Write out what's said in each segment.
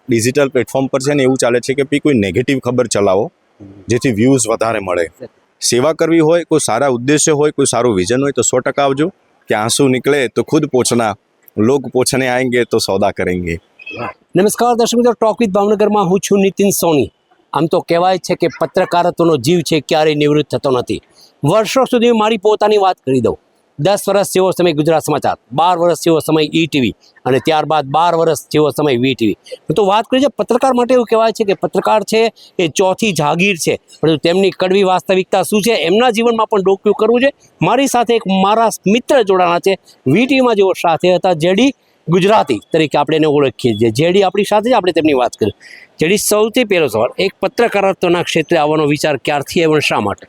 Digital platform પર છે ને એવું ચાલે છે કે ભઈ કોઈ નેગેટિવ ખબર ચલાવો જેથી વ્યૂઝ વધારે મળે. સેવા કરવી હોય, કોઈ સારા ઉદ્દેશ્ય હોય, કોઈ સારું વિઝન હોય તો 100% આવજો. કે આંસू निकले तो खुद पूछना, लोग पूछने आएंगे तो सौदा करेंगे. નમસ્કાર દર્શક મિત્રો, ટોક વિથ ભાવનગરમાં હું છું નીતિન સોની. આમ તો કહેવાય છે કે પત્રકારત્વનો જીવ છે ક્યારેય નિવૃત્ત થતો નથી. વર્ષો સુધી મારી પોતાની વાત કરી દઉં. 10 વર્ષ જેવો સમય ગુજરાત સમાચાર, 12 વર્ષ જેવો સમય ઈટીવી અને ત્યારબાદ 12 વર્ષ જેવો સમય વીટીવી. તો વાત કરી છે પત્રકાર માટે એવું કહેવાય છે કે પત્રકાર છે એ ચોથી જાગીર છે, પરંતુ તેમની કડવી વાસ્તવિકતા શું છે એમના જીવનમાં પણ ડોક્યું કરવું છે. મારી સાથે એક મારા મિત્ર જોડાણા છે, વીટીવીમાં જેઓ સાથે હતા, જેડી ગુજરાતી તરીકે આપણે એને ઓળખીએ છીએ. જેડી આપણી સાથે જ, આપણે તેમની વાત કરીએ. જેડી, સૌથી પહેલો સવાલ, એક પત્રકારત્વના ક્ષેત્રે આવવાનો વિચાર ક્યારથી આવ્યો, શા માટે?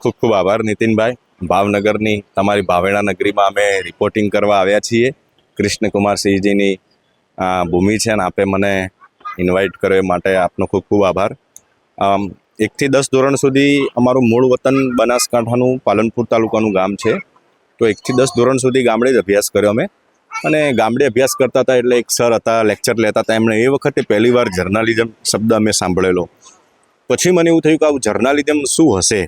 ખૂબ ખૂબ આભાર નીતિનભાઈ. ભાવનગરની તમારી ભાવેણા નગરીમાં અમે રિપોર્ટિંગ કરવા આવ્યા છીએ. કૃષ્ણકુમારસિંહજીની ભૂમિ છે અને આપે મને ઇન્વાઇટ કર્યો એ માટે આપનો ખૂબ ખૂબ આભાર. 1 થી 10 ધોરણ સુધી અમારું મૂળ વતન બનાસકાંઠાનું પાલનપુર તાલુકાનું ગામ છે. તો 1 થી 10 ધોરણ સુધી ગામડે જ અભ્યાસ કર્યો અમે. અને ગામડે અભ્યાસ કરતા હતા એટલે એક સર હતા, લેક્ચર લેતા હતા. એમણે એ વખતે પહેલીવાર જર્નાલિઝમ શબ્દ અમે સાંભળેલો. પછી મને એવું થયું કે આવું જર્નાલિઝમ શું હશે.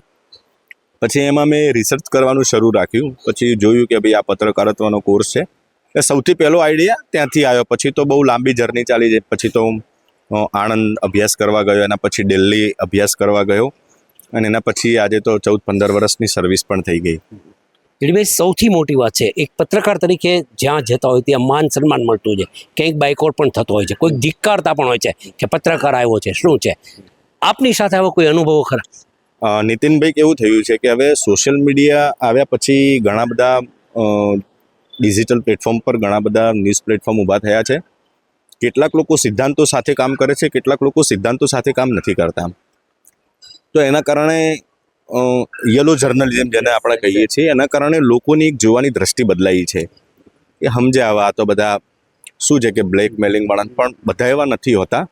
પછી એમાં મેં રિસર્ચ કરવાનું શરૂ રાખ્યું. પછી જોયું કે ભાઈ આ પત્રકારત્વનો કોર્સ છે. એ સૌથી પહેલો આઈડિયા ત્યાંથી આવ્યો. પછી તો બહુ લાંબી જર્ની ચાલી જાય. પછી તો આણંદ અભ્યાસ કરવા ગયો, એના પછી દિલ્હી અભ્યાસ કરવા ગયો, અને એના પછી આજે તો 14-15 વર્ષની સર્વિસ પણ થઈ ગઈ. જેડીભાઈ, સૌથી મોટી વાત છે એક પત્રકાર તરીકે જ્યાં જતા હોય ત્યાં માન સન્માન મળતું છે, કંઈક બાયકોટ પણ થતો હોય છે, કોઈક ધિક્કારતા પણ હોય છે કે પત્રકાર આવ્યો છે. શું છે આપની સાથે આવો કોઈ અનુભવો ખરા? નીતિનભાઈ, કેવું થયું છે કે હવે સોશિયલ મીડિયા આવ્યા પછી ઘણા બધા ડિજિટલ પ્લેટફોર્મ પર ઘણા બધા ન્યૂઝ પ્લેટફોર્મ ઊભા થયા છે. કેટલાક લોકો સિદ્ધાંતો સાથે કામ કરે છે, કેટલાક લોકો સિદ્ધાંતો સાથે કામ નથી કરતા. તો એના કારણે યલો જર્નલિઝમ જેને આપણે કહીએ છીએ, એના કારણે લોકોની એક જોવાની દ્રષ્ટિ બદલાઈ છે કે સમજે આવા તો બધા શું છે કે બ્લેકમેલિંગ વાળા, પણ બધા એવા નથી હોતા.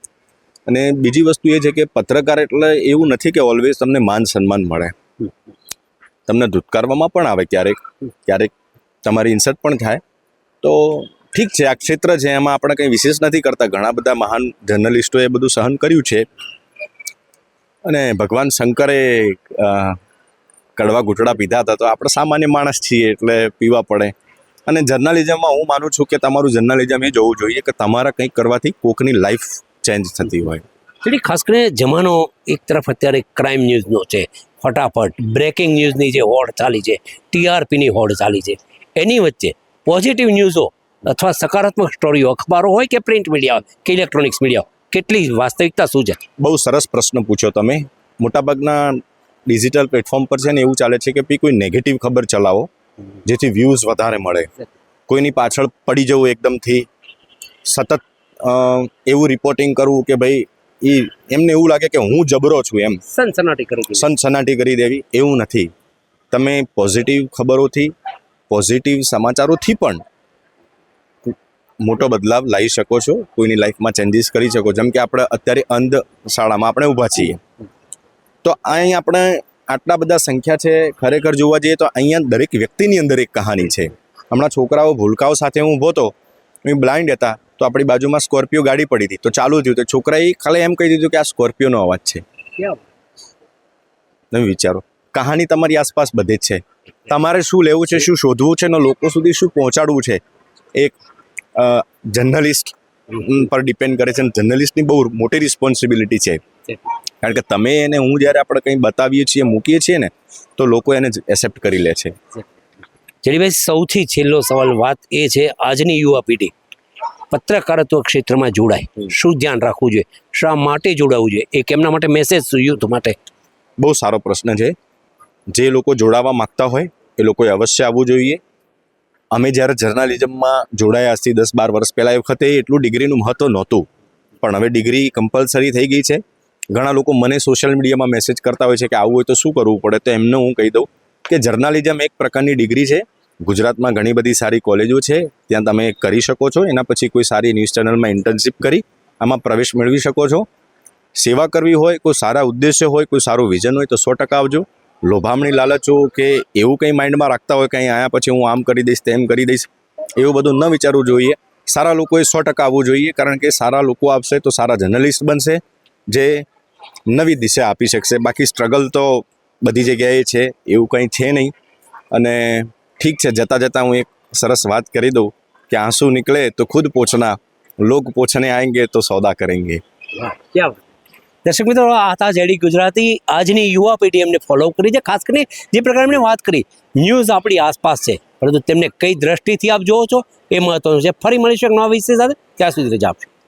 અને બીજી વસ્તુ એ છે કે પત્રકાર એટલે એવું નથી કે ઓલવેઝ તમને માન સન્માન મળે. તમને ધુતકારવામાં પણ આવે, ક્યારેક ક્યારેક તમારી ઇન્સલ્ટ પણ થાય. તો ઠીક છે, આ ક્ષેત્ર છે, એમાં આપણે કંઈ વિશેષ નથી કરતા. ઘણા બધા મહાન જર્નલિસ્ટોએ બધું સહન કર્યું છે. અને ભગવાન શંકરે કડવા ઘૂંટડા પીધા હતા, તો આપણે સામાન્ય માણસ છીએ એટલે પીવા પડે. અને જર્નલિઝમમાં હું માનું છું કે તમારું જર્નલિઝમ એ જોવું જોઈએ કે તમારા કંઈક કરવાથી કોકની લાઈફ ચેન્જ થતી હોય. એટલે ખાસ કરીને જમાનો એક તરફ અત્યારે ક્રાઇમ ન્યૂઝનો છે, ફટાફટ બ્રેકિંગ ન્યૂઝની જે હોડ ચાલી છે, ટીઆરપીની હોડ ચાલી છે, એની વચ્ચે પોઝિટિવ ન્યૂઝો અથવા સકારાત્મક સ્ટોરીઓ અખબારો હોય કે પ્રિન્ટ મીડિયા હોય કે ઇલેક્ટ્રોનિક્સ મીડિયા, કેટલી વાસ્તવિકતા શું છે? બહુ સરસ પ્રશ્ન પૂછ્યો તમે. મોટાભાગના ડિજિટલ પ્લેટફોર્મ પર છે ને એવું ચાલે છે કે ભઈ કોઈ નેગેટિવ ખબર ચલાવો જેથી વ્યૂઝ વધારે મળે. કોઈની પાછળ પડી જવું, એકદમથી સતત એવું રિપોર્ટિંગ કરવું કે ભાઈ એમને એવું લાગે કે હું જબરો છું, એમ સનસનાટી કરી દેવી. એવું નથી. તમે પોઝિટિવ ખબરોથી, પોઝિટિવ સમાચારોથી પણ મોટો બદલાવ લાવી શકો છો, કોઈની લાઈફમાં ચેન્જીસ કરી શકો. જેમ કે આપણે અત્યારે અંધ શાળામાં આપણે ઊભા છીએ, તો અહીં આપણે આટલા બધા સંખ્યા છે. ખરેખર જોવા જઈએ તો અહીંયા દરેક વ્યક્તિની અંદર એક કહાની છે. હમણાં છોકરાઓ ભૂલકાઓ સાથે હું ઊભો હતો, બ્લાઇન્ડ હતા, તો આપણી બાજુમાં સ્કોર્પિયો ગાડી પડી હતી, તો ચાલુ થયું, તો છોકરાએ ખાલી એમ કહી દીધું કે આ સ્કોર્પિયોનો અવાજ છે. તમે વિચારો, કહાની તમારી આસપાસ બધે જ છે. તમારે શું લેવું છે, શું શોધવું છે, ને લોકો સુધી શું પહોંચાડવું છે, એક જર્નલિસ્ટ પર ડિપેન્ડ કરે છે. જર્નલિસ્ટની બહુ મોટી રિસ્પોન્સિબિલિટી છે, કારણ કે તમે એને, હું જ્યારે આપણે કંઈ બતાવીએ છીએ, મૂકીએ છીએ ને, તો લોકો એને એક્સેપ્ટ કરી લે છે. જેડીભાઈ, સૌથી છેલ્લો સવાલ વાત એ છે, આજની યુવા પેઢી પત્રકારત્વ ક્ષેત્રમાં જોડાય, શું ધ્યાન રાખવું જોઈએ, શા માટે જોડાવવું જોઈએ, એક એમના માટે મેસેજ યુથ માટે? બહુ સારો પ્રશ્ન છે. જે લોકો જોડાવા માગતા હોય એ લોકોએ અવશ્ય આવવું જોઈએ. અમે જ્યારે જર્નલિઝમમાં જોડાયા આજથી 10-12 વર્ષ પહેલાં, એ વખતે એટલું ડિગ્રીનું મહત્ત્વ નહોતું, પણ હવે ડિગ્રી કમ્પલસરી થઈ ગઈ છે. ઘણા લોકો મને સોશિયલ મીડિયામાં મેસેજ કરતા હોય છે કે આવું હોય તો શું કરવું પડે. તો એમને હું કહી દઉં કે જર્નલિઝમ એક પ્રકારની ડિગ્રી છે. ગુજરાતમાં ઘણી બધી સારી કોલેજો છે, ત્યાં તમે કરી શકો છો. એના પછી કોઈ સારી ન્યૂઝ ચેનલમાં ઇન્ટર્નશિપ કરી આમાં પ્રવેશ મેળવી શકો છો. સેવા કરવી હોય, કોઈ સારા ઉદ્દેશ્ય હોય, કોઈ સારું વિઝન હોય તો 100% આવજો. લોભામણી લાલચો કે એવું કંઈ માઇન્ડમાં રાખતા હોય કે અહીં આવ્યા પછી હું આમ કરી દઈશ, તેમ કરી દઈશ, એવું બધું ન વિચારવું જોઈએ. સારા લોકોએ 100% આવવું જોઈએ, કારણ કે સારા લોકો આવશે તો સારા જર્નલિસ્ટ બનશે, જે નવી દિશા આપી શકશે. બાકી સ્ટ્રગલ તો બધી જગ્યાએ છે, એવું કંઈ છે નહીં. અને ઠીક છે, જતાં જતાં હું એક સરસ વાત કરી દઉં કે આંસू निकले तो खुद पोछना, लोग पोछने आएंगे तो सौदा करेंगे. દર્શક મિત્રો, આ હતા જેડી ગુજરાતી. આજની યુવા પેઢી એમને ફોલો કરી છે. ખાસ કરીને જે પ્રકારે એમણે વાત કરી, ન્યૂઝ આપણી આસપાસ છે, પરંતુ તેમને કઈ દ્રષ્ટિથી આપ જોવો છો એ મહત્વનું છે. ફરી મળીશું એક નવા વિષય સાથે. ત્યાં સુધી રજા આપશો.